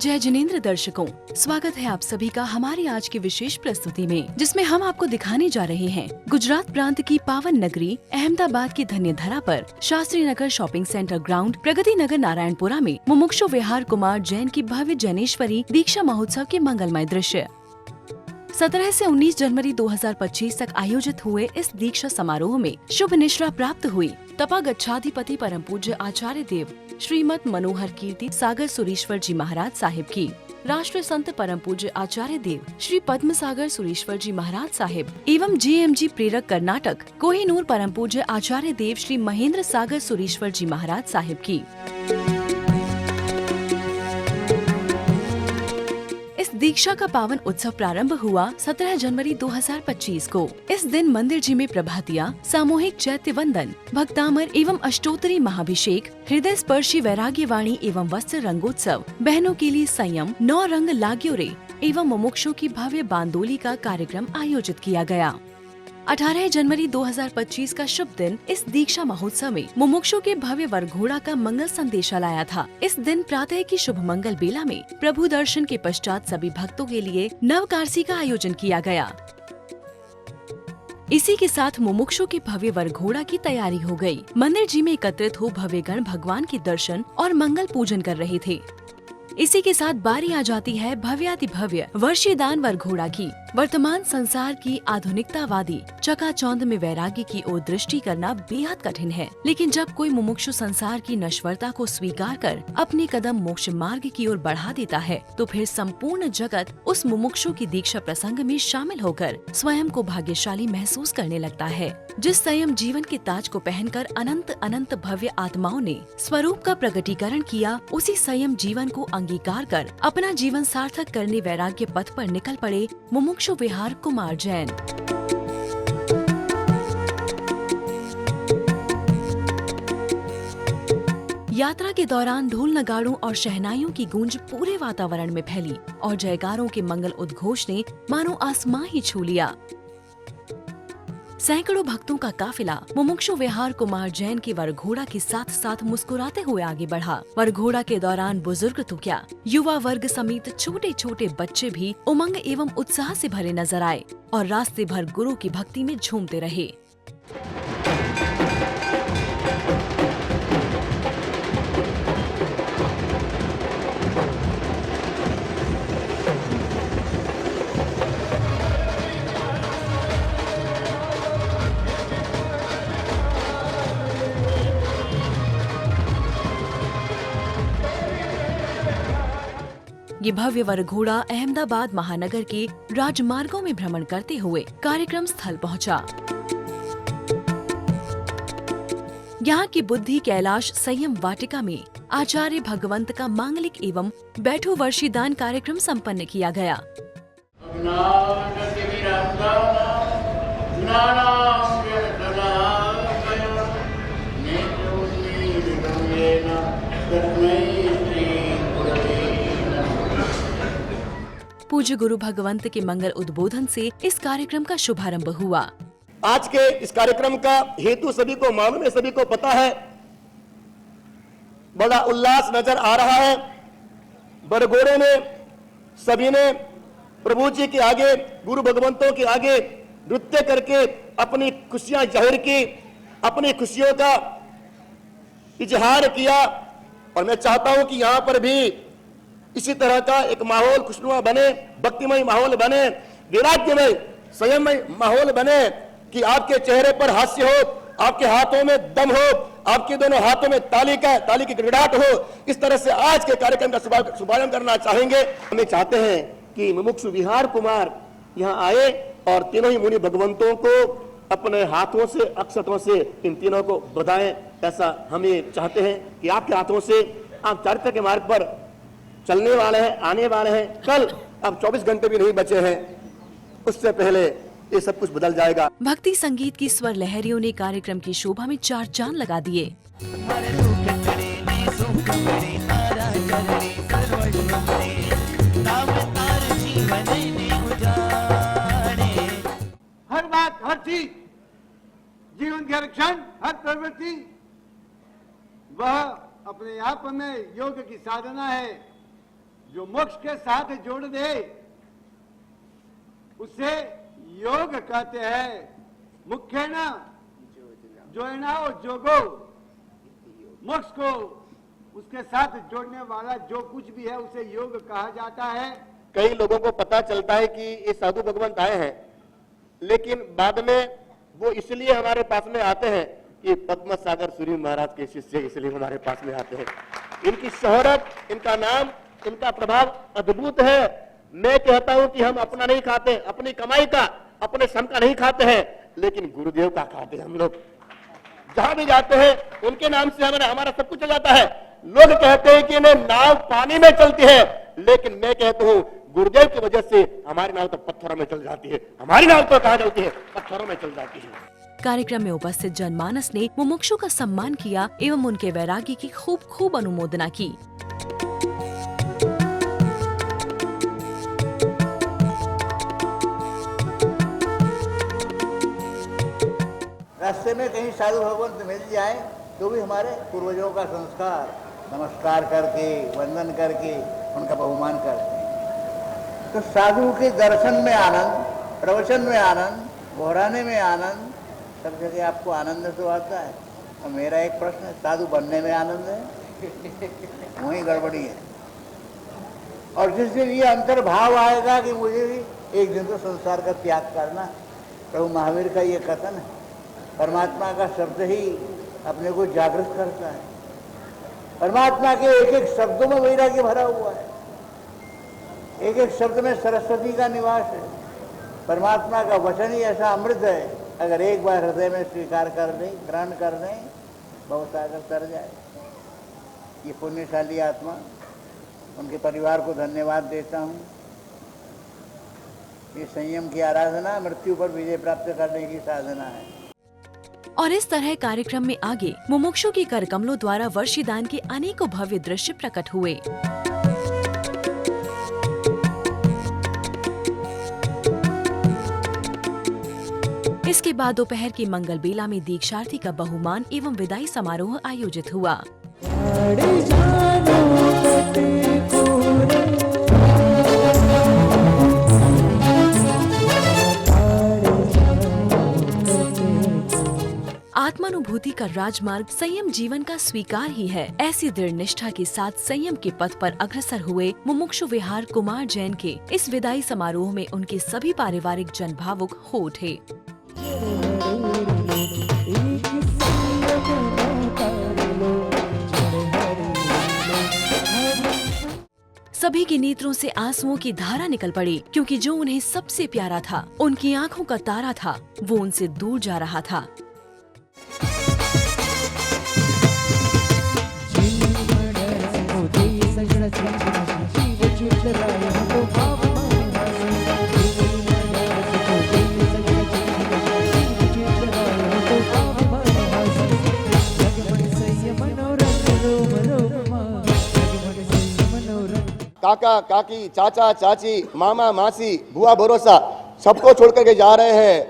जय जिनेंद्र दर्शकों, स्वागत है आप सभी का हमारी आज की विशेष प्रस्तुति में, जिसमें हम आपको दिखाने जा रहे हैं गुजरात प्रांत की पावन नगरी अहमदाबाद की धन्य धरा पर Shastri Nagar shopping centre ground प्रगति नगर नारायणपुरा में मुमुक्षु विहार कुमार जैन की भव्य जैनेश्वरी दीक्षा महोत्सव के मंगलमय दृश्य। 17 से 19 जनवरी 2025 तक आयोजित हुए इस दीक्षा समारोह में शुभ निश्रा प्राप्त हुई तपा गच्छाधिपति परम पूज्य आचार्य देव श्रीमद मनोहर कीर्ति सागर सुरेश्वर जी महाराज साहिब की, राष्ट्र संत परम पूज्य आचार्य देव श्री पद्म सागर सुरेश्वर जी महाराज साहिब एवं JMG प्रेरक कर्नाटक कोहिनूर परम पूज्य आचार्य देव श्री महेंद्र सागर सुरेश्वर जी महाराज साहिब की। दीक्षा का पावन उत्सव प्रारंभ हुआ 17 जनवरी 2025 को। इस दिन मंदिर जी में प्रभातिया, सामूहिक चैत्य वंदन, भक्तामर एवं अष्टोत्तरी महाभिषेक, हृदय स्पर्शी वैराग्यवाणी एवं वस्त्र रंगोत्सव, बहनों के लिए संयम, 9 रंग लाग्योरे एवं मुमुक्षों की भव्य बांदोली का कार्यक्रम आयोजित किया गया। 18 जनवरी 2025 का शुभ दिन इस दीक्षा महोत्सव में मुमुक्षु के भव्य वरघोड़ा का मंगल संदेशा लाया था। इस दिन प्रातः की शुभ मंगल बेला में प्रभु दर्शन के पश्चात सभी भक्तों के लिए नवकारसी का आयोजन किया गया। इसी के साथ मुमुक्षु के भव्य वरघोड़ा की तैयारी हो गई। मंदिर जी में एकत्रित हो भव्य गण भगवान के दर्शन और मंगल पूजन कर रहे थे। इसी के साथ बारी आ जाती है भव्याति भव्य वर्षीदान वरघोड़ा की। वर्तमान संसार की आधुनिकतावादी चकाचौंध में वैराग्य की ओर दृष्टि करना बेहद कठिन है, लेकिन जब कोई मुमुक्षु संसार की नश्वरता को स्वीकार कर अपने कदम मोक्ष मार्ग की ओर बढ़ा देता है, तो फिर संपूर्ण जगत उस मुमुक्षु की दीक्षा प्रसंग में शामिल होकर स्वयं को भाग्यशाली महसूस करने लगता है। जिस संयम जीवन के ताज को पहनकर अनंत अनंत भव्य आत्माओं ने स्वरूप का प्रकटीकरण किया, उसी संयम जीवन को अंगीकार कर अपना जीवन सार्थक करने वैराग्य पथ पर निकल पड़े मुमुक्षु विहार कुमार जैन। यात्रा के दौरान ढोल नगाड़ों और शहनाइयों की गूंज पूरे वातावरण में फैली और जयकारों के मंगल उद्घोष ने मानो आसमां ही छू लिया। सैकड़ों भक्तों का काफिला मुमुक्षु विहार कुमार जैन के वरघोड़ा के साथ साथ मुस्कुराते हुए आगे बढ़ा। वरघोड़ा के दौरान बुजुर्ग तो क्या, युवा वर्ग समेत छोटे छोटे बच्चे भी उमंग एवं उत्साह से भरे नजर आए और रास्ते भर गुरु की भक्ति में झूमते रहे। ये भव्य वरघोड़ा अहमदाबाद महानगर के राजमार्गों में भ्रमण करते हुए कार्यक्रम स्थल पहुंचा। यहाँ की बुद्धि कैलाश संयम वाटिका में आचार्य भगवंत का मांगलिक एवं बैठो वर्षीदान कार्यक्रम संपन्न किया गया। पूज्य गुरु भगवंत के मंगल उद्बोधन से इस कार्यक्रम का शुभारंभ हुआ। आज के इस कार्यक्रम का हेतु सभी को मालूम है, सभी को पता है। बड़ा उल्लास नजर आ रहा है। वरघोड़े में सभी ने प्रभु जी के आगे, गुरु भगवंतों के आगे नृत्य करके अपनी खुशियां जाहिर की, अपनी खुशियों का इजहार किया। और मैं चाहता हूं कि यहाँ पर भी इसी तरह का एक माहौल खुशनुमा बने, भक्तिमय माहौल बने, वैराग्यमय संयममय माहौल बने कि आपके चेहरे पर हास्य हो, आपके हाथों में दम हो, आपके दोनों हाथों में ताली की गिड़गिड़ाहट हो। इस तरह से आज के कार्यक्रम का शुभारंभ करना चाहेंगे। हमें चाहते हैं कि मुमुक्षु विहार कुमार यहाँ आए और तीनों ही मुनि भगवंतों को अपने हाथों से, अक्षतों से इन तीनों को बधाएं। ऐसा हमें चाहते हैं कि आपके हाथों से आप चारित्र के मार्ग पर चलने वाले हैं, आने वाले हैं। कल अब 24 घंटे भी नहीं बचे हैं, उससे पहले ये सब कुछ बदल जाएगा। भक्ति संगीत की स्वर लहरियों ने कार्यक्रम की शोभा में 4 चांद लगा दिए। हर बात, हर चीज, जीवन के हर क्षण, हर प्रवृत्ति, वह अपने आप में योग की साधना है। जो मोक्ष के साथ जोड़ दे उसे योग कहते हैं। मुख्य न जोड़ना जोगो, मोक्ष को उसके साथ जोड़ने वाला जो कुछ भी है उसे योग कहा जाता है। कई लोगों को पता चलता है कि ये साधु भगवंत आए हैं, लेकिन बाद में वो इसलिए हमारे पास में आते हैं कि पद्म सागर सूर्य महाराज के शिष्य इसलिए हमारे पास में आते हैं। इनकी शोहरत, इनका नाम, इनका प्रभाव अद्भुत है। मैं कहता हूं कि हम अपना नहीं खाते, अपनी कमाई का, अपने श्रम का नहीं खाते हैं, लेकिन गुरुदेव का खाते हैं हम लोग। जहां भी जाते हैं उनके नाम से हमारा सब कुछ हो जाता है। लोग कहते हैं कि इन्हें नाव पानी में चलती है, लेकिन मैं कहता हूं गुरुदेव की वजह से हमारी नाव तो पत्थरों में चल जाती है। हमारी नाव तो कहां चलती है? पत्थरों में चल जाती है। कार्यक्रम में उपस्थित जनमानस ने मुमुक्षु का सम्मान किया एवं उनके वैराग्य की खूब अनुमोदना की। रास्ते में कहीं साधु भगवंत मिल जाए तो भी हमारे पूर्वजों का संस्कार, नमस्कार करके, वंदन करके उनका बहुमान करते हैं। तो साधु के दर्शन में आनंद, प्रवचन में आनंद, दोहराने में आनंद, सब जगह आपको आनंद तो आता है। और मेरा एक प्रश्न है, साधु बनने में आनंद है? वही गड़बड़ी है। और जिस दिन ये अंतर्भाव आएगा कि मुझे भी एक दिन तो संसार का त्याग करना, प्रभु महावीर का ये कथन है, परमात्मा का शब्द ही अपने को जागृत करता है। परमात्मा के एक एक शब्दों में वैराग्य भरा हुआ है, एक एक शब्द में सरस्वती का निवास है। परमात्मा का वचन ही ऐसा अमृत है, अगर एक बार हृदय में स्वीकार कर लें, ग्रहण कर लें, बहुत सागर तर जाए। ये पुण्यशाली आत्मा, उनके परिवार को धन्यवाद देता हूँ। ये संयम की आराधना मृत्यु पर विजय प्राप्त करने की साधना है। और इस तरह कार्यक्रम में आगे मुमुक्षु के कर कमलों द्वारा वर्षीदान के अनेकों भव्य दृश्य प्रकट हुए। इसके बाद दोपहर की मंगल बेला में दीक्षार्थी का बहुमान एवं विदाई समारोह आयोजित हुआ। आत्मानुभूति का राजमार्ग संयम जीवन का स्वीकार ही है। ऐसी दृढ़ निष्ठा के साथ संयम के पथ पर अग्रसर हुए मुमुक्षु विहार कुमार जैन के इस विदाई समारोह में उनके सभी पारिवारिक जन भावुक हो उठे। सभी के नेत्रों से आंसुओं की धारा निकल पड़ी, क्योंकि जो उन्हें सबसे प्यारा था, उनकी आंखों का तारा था, वो उनसे दूर जा रहा था। काका काकी, चाचा चाची, मामा मासी, बुआ भरोसा, सबको छोड़ करके जा रहे हैं।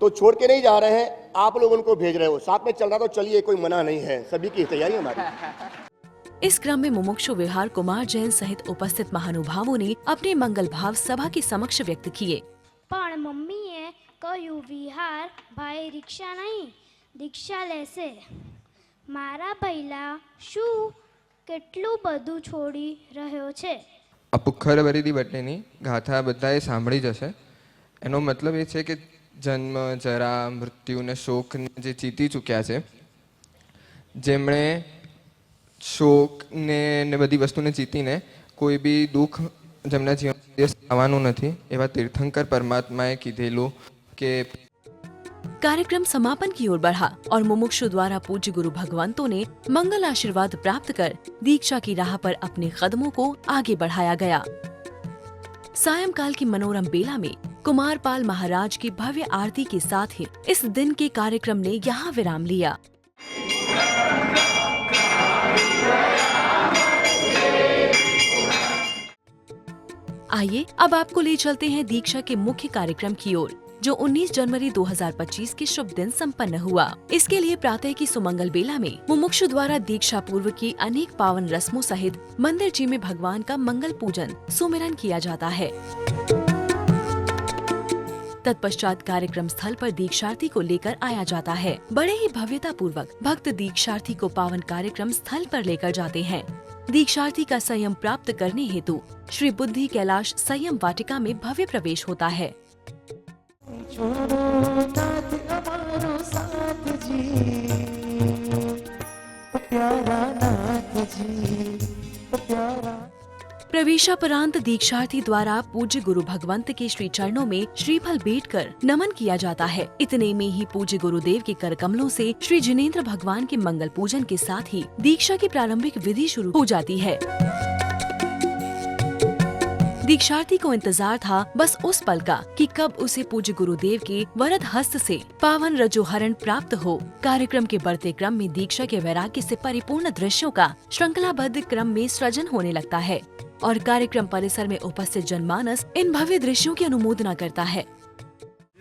तो छोड़ के नहीं जा रहे हैं, आप लोग उनको भेज रहे हो। साथ में चलना तो चलिए, कोई मना नहीं है, सभी की तैयारी हमारी। इस क्रम में मुमुक्षु विहार कुमार जैन सहित उपस्थित महानुभावों ने अपने मंगल भाव सभा के समक्ष व्यक्त किए। पण मम्मीए कह્યું વિહાર ભાઈ રિક્ષા નહીં, દીક્ષા લેશે। મારા ભૈલા શું કેટલું બધું છોડી રહ્યો છે। આ પુખ્ખરવરીદી બટલેની ગાથા બધાએ સાંભળી જશે। એનો મતલબ એ છે કે જન્મ, જરા, મૃત્યુ ને શોક જે જીતી ચૂક્યા છે, જેમણે શોક ને બધી વસ્તુને જીતીને કોઈ બી દુઃખ જેમના જીવનમાં આવવાનું નથી, એવા તીર્થંકર પરમાત્માએ કીધેલું કે। कार्यक्रम समापन की ओर बढ़ा और मुमुक्षु द्वारा पूज्य गुरु भगवंतों ने मंगल आशीर्वाद प्राप्त कर दीक्षा की राह पर अपने कदमों को आगे बढ़ाया गया। सायंकाल की मनोरम बेला में कुमारपाल महाराज की भव्य आरती के साथ ही इस दिन के कार्यक्रम ने यहाँ विराम लिया। आइए अब आपको ले चलते हैं दीक्षा के मुख्य कार्यक्रम की ओर। जो 19 जनवरी 2025 के शुभ दिन संपन्न हुआ। इसके लिए प्रातः की सुमंगल बेला में मुमुक्षु द्वारा दीक्षा पूर्व की अनेक पावन रस्मों सहित मंदिर जी में भगवान का मंगल पूजन सुमिरन किया जाता है। तत्पश्चात कार्यक्रम स्थल पर दीक्षार्थी को लेकर आया जाता है। बड़े ही भव्यता पूर्वक भक्त दीक्षार्थी को पावन कार्यक्रम स्थल पर लेकर जाते हैं। दीक्षार्थी का संयम प्राप्त करने हेतु श्री बुद्धि कैलाश संयम वाटिका में भव्य प्रवेश होता है। प्रवेशापरांत दीक्षार्थी द्वारा पूज्य गुरु भगवंत के श्री चरणों में श्रीफल भेंट कर नमन किया जाता है। इतने में ही पूज्य गुरुदेव के कर कमलों से श्री जिनेंद्र भगवान के मंगल पूजन के साथ ही दीक्षा की प्रारंभिक विधि शुरू हो जाती है। दीक्षार्थी को इंतजार था बस उस पल का कि कब उसे पूज्य गुरुदेव के वरद हस्त से पावन रजोहरण प्राप्त हो। कार्यक्रम के बढ़ते क्रम में दीक्षा के वैराग्य से परिपूर्ण दृश्यों का श्रृंखलाबद्ध क्रम में सृजन होने लगता है और कार्यक्रम परिसर में उपस्थित जनमानस इन भव्य दृश्यों की अनुमोदना करता है।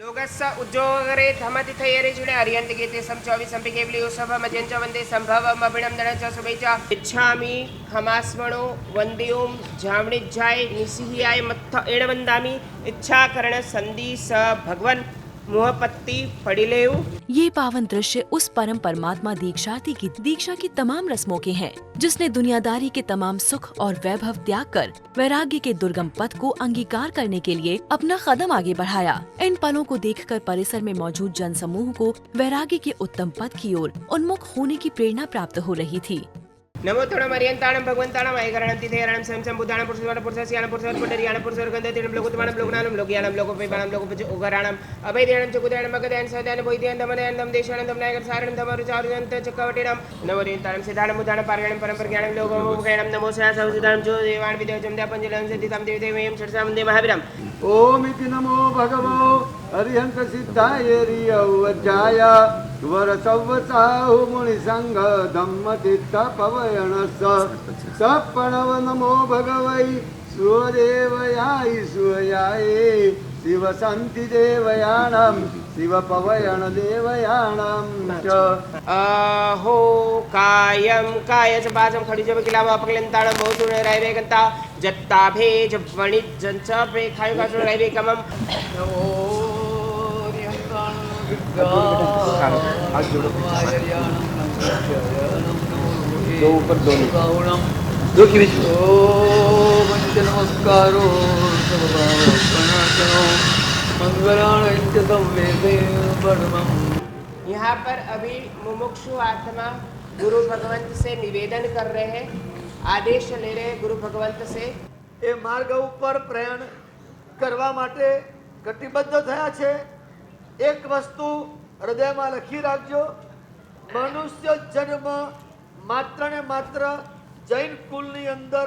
लोकस्य उद्योगरे धमतिथयरे जुने अर्यन्त गीते सम 24 संपिकेवली उसभ मजंच वंदे संभवम अभिनंदन च शुभेच्छा इच्छामि खमास्मणो वंदेओं जामणिज्जाय निसिहियाय मत्थ एणवंदामि इच्छाकरण संधि स भगवन मुहपत्ति पड़िलेउ। ये पावन दृश्य उस परम परमात्मा दीक्षार्थी की दीक्षा की तमाम रस्मों के हैं, जिसने दुनियादारी के तमाम सुख और वैभव त्याग कर वैराग्य के दुर्गम पथ को अंगीकार करने के लिए अपना कदम आगे बढ़ाया। इन पलों को देखकर परिसर में मौजूद जन समूह को वैराग्य के उत्तम पथ की ओर उन्मुख होने की प्रेरणा प्राप्त हो रही थी। नमो तोणम अर्यन्ताणं भगवन्ताणं ऐकरणं तिथेरणं स्वयं संबुद्धाणं पुरुषवाणं पुरुषस्याणं पुरुषवत्पटरियाणं पुरुषवर्गन्धतिरणं लोकोत्तमाणं लोकनानं लोकयानं लोकोपैपाणं लोकोपच उगराणं अभयदेणं चकुदेणं मगदेणं सदैनं भोयदेणं दमदेणं दम देशानं दम नायकर सारणं दमरुचारुजन्त चक्रवटेणं नमो अर्यन्ताणं सिद्धाणं बुद्धाणं पारगणं परम्परज्ञानं लोकोपगणं नमो सहसा सिद्धाणं जो देवान् विदेवजं द्यापञ्जलं सिद्धितां देवदेवयं षट्सां वन्दे महावीरम्। ओम इति नमो भगवो अरिहंत सिद्धाय रियवज्जाय वरसवसाहु मुनिसंग धम्म तीर्थ पवयनस सप्रणव नमो भगवै सूर्यदेवयाय सूर्याय शिव शांति देवयानम शिव पवयन देवयानम च अहो कायं कायच बाजं खडिजब किलाव अपक्लंताणं बहुतुण रायवेगंता जत्ताभे जवणिजंच पे खायो कासुण रायवेगमम दो ऊपर दो दो की बीच नमस्कारो यहाँ पर अभी मुमुक्षु आत्मा गुरु भगवंत से निवेदन कर रहे हैं, आदेश ले रहे हैं गुरु भगवंत से। એ માર્ગ ઉપર પ્રયાણ કરવા માટે કટિબદ્ધ થયા છે। એક વસ્તુ હૃદયમાં લખી રાખજો, મનુષ્ય જન્મ માત્ર ને માત્ર જૈન કુલની અંદર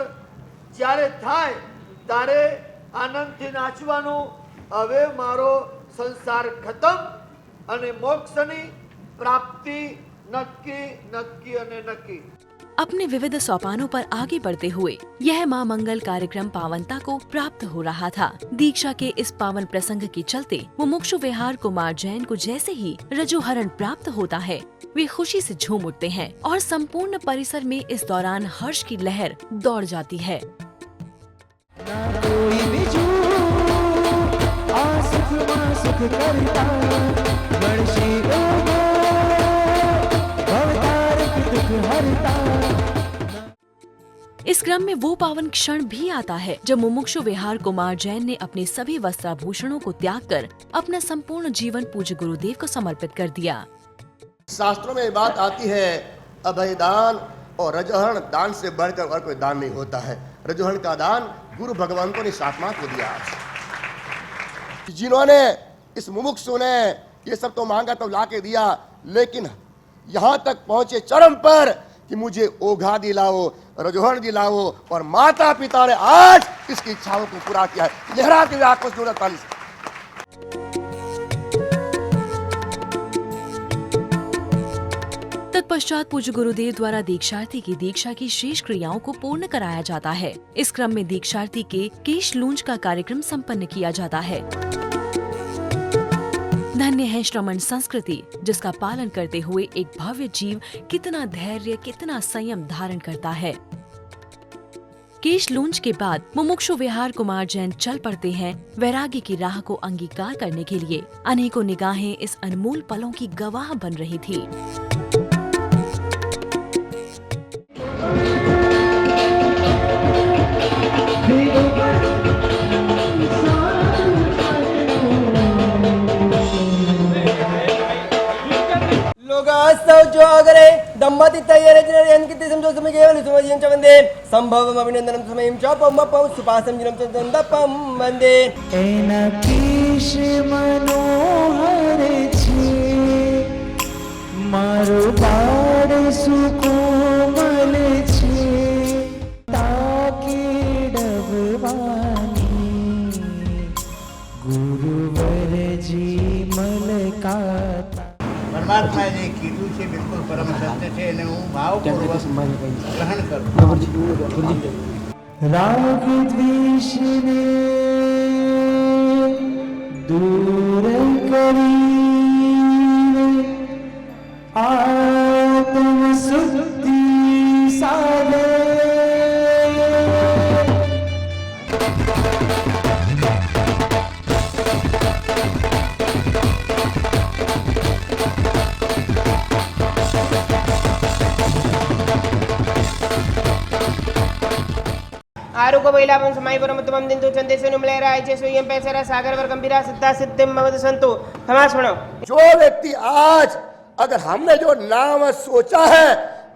જ્યારે થાય ત્યારે આનંદથી નાચવાનું, હવે મારો સંસાર ખતમ અને મોક્ષની પ્રાપ્તિ નક્કી નક્કી અને નક્કી। अपने विविध सोपानों पर आगे बढ़ते हुए यह मां मंगल कार्यक्रम पावनता को प्राप्त हो रहा था। दीक्षा के इस पावन प्रसंग के चलते मुमुक्षु विहार कुमार जैन को जैसे ही रजोहरण प्राप्त होता है, वे खुशी से झूम उठते हैं और संपूर्ण परिसर में इस दौरान हर्ष की लहर दौड़ जाती है। इस क्रम में वो पावन क्षण भी आता है जब मुमुक्षु विहार कुमार जैन ने अपने सभी वस्त्राभूषणों को त्याग कर अपना संपूर्ण जीवन पूज्य गुरुदेव को समर्पित कर दिया। शास्त्रों में बात आती है, अभय दान और रजोहरण दान से बढ़कर और कोई दान नहीं होता है। रजोहरण का दान गुरु भगवंतों ने सात्मा को दिया। जिन्होंने इस मुमुक्षु ने ये सब तो मांगा तो ला के दिया, लेकिन यहाँ तक पहुंचे चरम पर कि मुझे ओघा दिलाओ, रजोहरण दिलाओ, और माता पिता ने आज इसकी इच्छाओं को पूरा किया है। लहराते हुए आपको 48। तत्पश्चात पूज्य गुरुदेव द्वारा दीक्षार्थी की दीक्षा की शेष क्रियाओं को पूर्ण कराया जाता है। इस क्रम में दीक्षार्थी के केश लूंज का कार्यक्रम संपन्न किया जाता है। धन्य है श्रमण संस्कृति, जिसका पालन करते हुए एक भव्य जीव कितना धैर्य, कितना संयम धारण करता है। केश लूंज के बाद मुमुक्षु विहार कुमार जैन चल पड़ते हैं वैराग्य की राह को अंगीकार करने के लिए। अनेकों निगाहें इस अनमोल पलों की गवाह बन रही थी। दम्मति तैयारी समय केवल वंदे संभवम अभिनंदनम समयं च पम सुपासम जिनम चंदपम वंदे एना केश मनोहर छे मारो बाड़ सुकोमल छे ताके डबवानी गुरुवर जी मलकाता। परमात्मा ने कीधु से बिल्कुल परम सत्य से ने हूँ भावपूर्वक ग्रहण करूँ। राग द्वेष ने दूर करी आत्म शुद्धि साधे। आरुको बैलापन समाई परमोत्तमं दिन्तु चंदेशु नुमले रायचे सुयं पैसरा सागर वर गंभीरा सिद्धा सिद्धिम ममद संतु। क्षमा सुनो। जो व्यक्ति आज अगर हमने जो नाम सोचा है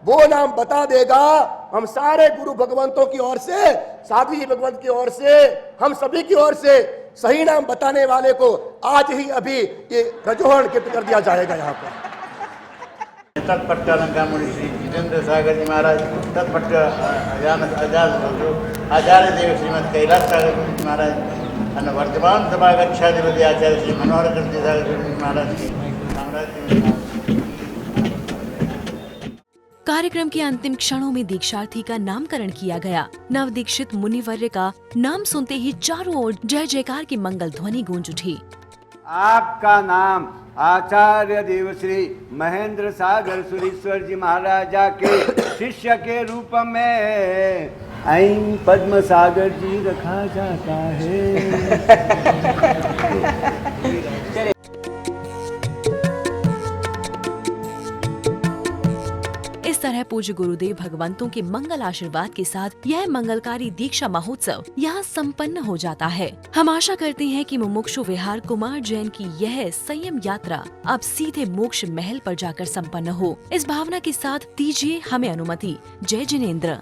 वो नाम बता देगा, हम सारे गुरु भगवंतों की ओर से, साध्वी जी भगवंत की ओर से, हम सभी की ओर से सही नाम बताने वाले को आज ही अभी ये रजोहरण कर दिया जाएगा। यहाँ पर तत्पट्ट अलंकामुनि श्री जितेंद्र सागर जी महाराज, तत्पट्ट आचार्य देव श्रीमद कैलाश सागर जी महाराज और वर्तमान सभागच्छाधिपति आचार्य श्री मनोहर कृष्ण सागर जी महाराज की साम्राज्य। कार्यक्रम के अंतिम क्षणों में दीक्षार्थी का नामकरण किया गया। नव दीक्षित मुनिवर्य का नाम सुनते ही चारों ओर जय जयकार की मंगल ध्वनि गूंज उठी। आपका नाम आचार्य देवश्री महेंद्र सागर सुरेश्वर जी महाराजा के शिष्य के रूप में ऐन पद्म सागर जी रखा जाता है। इस तरह पूज्य गुरुदेव भगवंतों के मंगल आशीर्वाद के साथ यह मंगलकारी दीक्षा महोत्सव यहाँ संपन्न हो जाता है। हम आशा करते हैं कि मुमुक्षु विहार कुमार जैन की यह संयम यात्रा अब सीधे मोक्ष महल पर जाकर संपन्न हो। इस भावना के साथ दीजिए हमें अनुमति। जय जिनेंद्र।